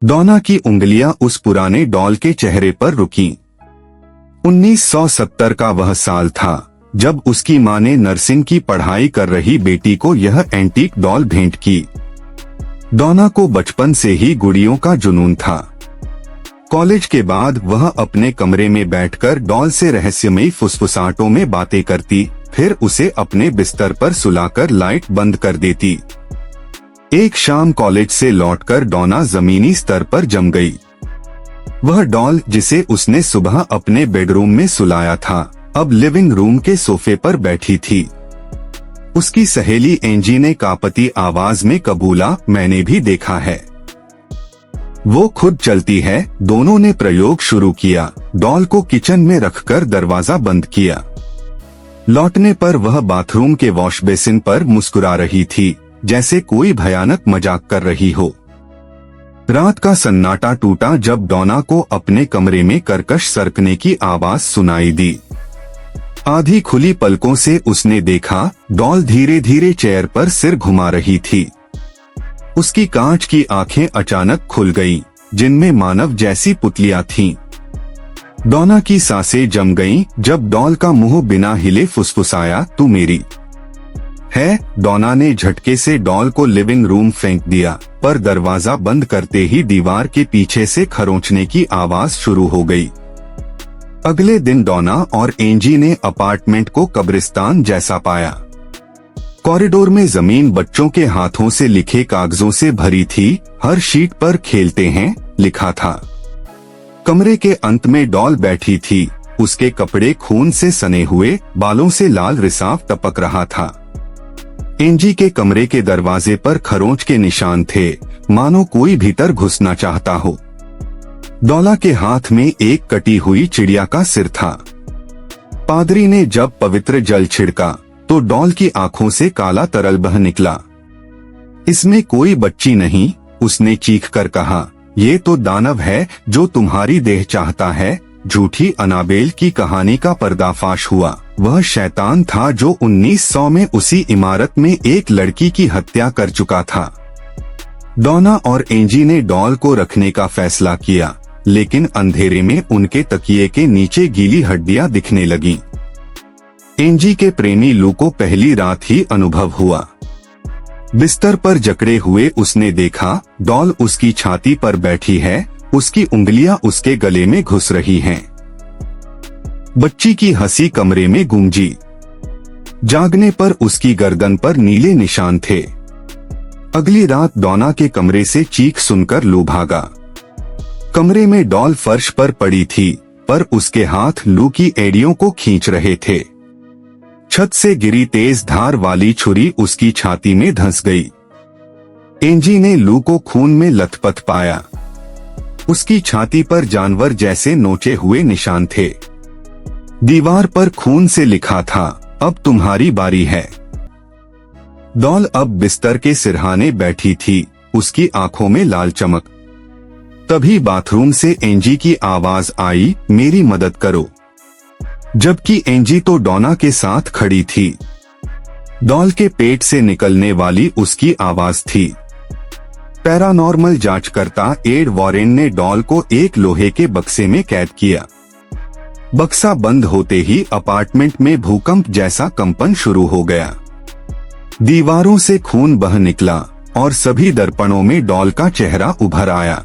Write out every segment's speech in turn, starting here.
डॉना की उंगलियां उस पुराने डॉल के चेहरे पर रुकीं। 1970 का वह साल था जब उसकी मां ने नर्सिंग की पढ़ाई कर रही बेटी को यह एंटीक डॉल भेंट की। डॉना को बचपन से ही गुड़ियों का जुनून था। कॉलेज के बाद वह अपने कमरे में बैठकर डॉल से रहस्यमयी फुसफुसाहटों में बातें करती, फिर उसे अपने बिस्तर पर सुलाकर लाइट बंद कर देती। एक शाम कॉलेज से लौटकर डॉना जमीनी स्तर पर जम गई। वह डॉल जिसे उसने सुबह अपने बेडरूम में सुलाया था, अब लिविंग रूम के सोफे पर बैठी थी। उसकी सहेली एंजी ने कांपती आवाज में कबूला, मैंने भी देखा है। वो खुद चलती है। दोनों ने प्रयोग शुरू किया। डॉल को किचन में रखकर दरवाजा बंद किया। लौटने पर वह बाथरूम के वॉश बेसिन पर मुस्कुरा रही थी, जैसे कोई भयानक मजाक कर रही हो। रात का सन्नाटा टूटा जब डॉना को अपने कमरे में कर्कश सरकने की आवाज सुनाई दी। आधी खुली पलकों से उसने देखा, डॉल धीरे धीरे चेयर पर सिर घुमा रही थी। उसकी कांच की आंखें अचानक खुल गईं, जिनमें मानव जैसी पुतलियां थीं। डॉना की सांसें जम गईं जब डॉल का मुंह बिना हिले फुसफुसाया, तू मेरी है। डॉना ने झटके से डॉल को लिविंग रूम फेंक दिया, पर दरवाजा बंद करते ही दीवार के पीछे से खरोंचने की आवाज शुरू हो गई। अगले दिन डॉना और एंजी ने अपार्टमेंट को कब्रिस्तान जैसा पाया। कॉरिडोर में जमीन बच्चों के हाथों से लिखे कागजों से भरी थी। हर शीट पर खेलते हैं लिखा था। कमरे के अंत में डॉल बैठी थी। उसके कपड़े खून से सने हुए, बालों से लाल रिसाव टपक रहा था। एंजी के कमरे के दरवाजे पर खरोंच के निशान थे, मानो कोई भीतर घुसना चाहता हो। डॉला के हाथ में एक कटी हुई चिड़िया का सिर था। पादरी ने जब पवित्र जल छिड़का तो डॉल की आंखों से काला तरल बह निकला। इसमें कोई बच्ची नहीं, उसने चीखकर कहा। ये तो दानव है जो तुम्हारी देह चाहता है। झूठी अनाबेल की कहानी का पर्दाफाश हुआ। वह शैतान था जो 1900 में उसी इमारत में एक लड़की की हत्या कर चुका था। डॉना और एंजी ने डॉल को रखने का फैसला किया, लेकिन अंधेरे में उनके तकिए के नीचे गीली हड्डियां दिखने लगीं। एंजी के प्रेमी लू को पहली रात ही अनुभव हुआ। बिस्तर पर जकड़े हुए उसने देखा, डॉल उसकी छाती पर बैठी है, उसकी उंगलियां उसके गले में घुस रही हैं। बच्ची की हंसी कमरे में गूंजी। जागने पर उसकी गर्दन पर नीले निशान थे। अगली रात डॉना के कमरे से चीख सुनकर लू भागा। कमरे में डॉल फर्श पर पड़ी थी, पर उसके हाथ लू की एड़ियों को खींच रहे थे। छत से गिरी तेज धार वाली छुरी उसकी छाती में धंस गई। एंजी ने लू को खून में लथपथ पाया। उसकी छाती पर जानवर जैसे नोचे हुए निशान थे। दीवार पर खून से लिखा था, अब तुम्हारी बारी है। डॉल अब बिस्तर के सिरहाने बैठी थी, उसकी आंखों में लाल चमक। तभी बाथरूम से एंजी की आवाज आई, मेरी मदद करो। जबकि एंजी तो डॉना के साथ खड़ी थी। डॉल के पेट से निकलने वाली उसकी आवाज थी। पैरानॉर्मल जांचकर्ता एड वॉरेन ने डॉल को एक लोहे के बक्से में कैद किया। बक्सा बंद होते ही अपार्टमेंट में भूकंप जैसा कंपन शुरू हो गया। दीवारों से खून बह निकला और सभी दर्पणों में डॉल का चेहरा उभर आया।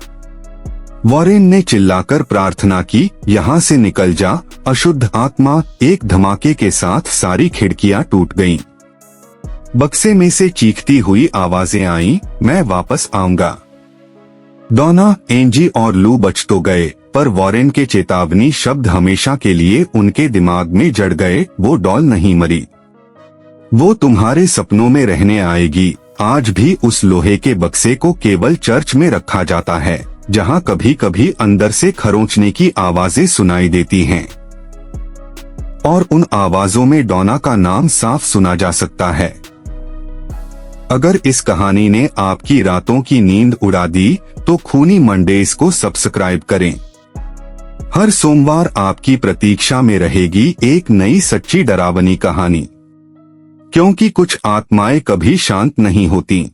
वॉरेन ने चिल्लाकर प्रार्थना की, यहाँ से निकल जा, अशुद्ध आत्मा। एक धमाके के साथ सारी खिड़कियां टूट गईं। बक्से में से चीखती हुई आवाजें आईं, मैं वापस आऊंगा। डॉना, एंजी और लू बच तो गए, पर वॉरेन के चेतावनी शब्द हमेशा के लिए उनके दिमाग में जड़ गए। वो डॉल नहीं मरी, वो तुम्हारे सपनों में रहने आएगी। आज भी उस लोहे के बक्से को केवल चर्च में रखा जाता है, जहां कभी कभी अंदर से खरोंचने की आवाजें सुनाई देती हैं, और उन आवाजों में डॉना का नाम साफ सुना जा सकता है। अगर इस कहानी ने आपकी रातों की नींद उड़ा दी, तो खूनी मंडेज को सब्सक्राइब करें। हर सोमवार आपकी प्रतीक्षा में रहेगी एक नई सच्ची डरावनी कहानी, क्योंकि कुछ आत्माएं कभी शांत नहीं होती।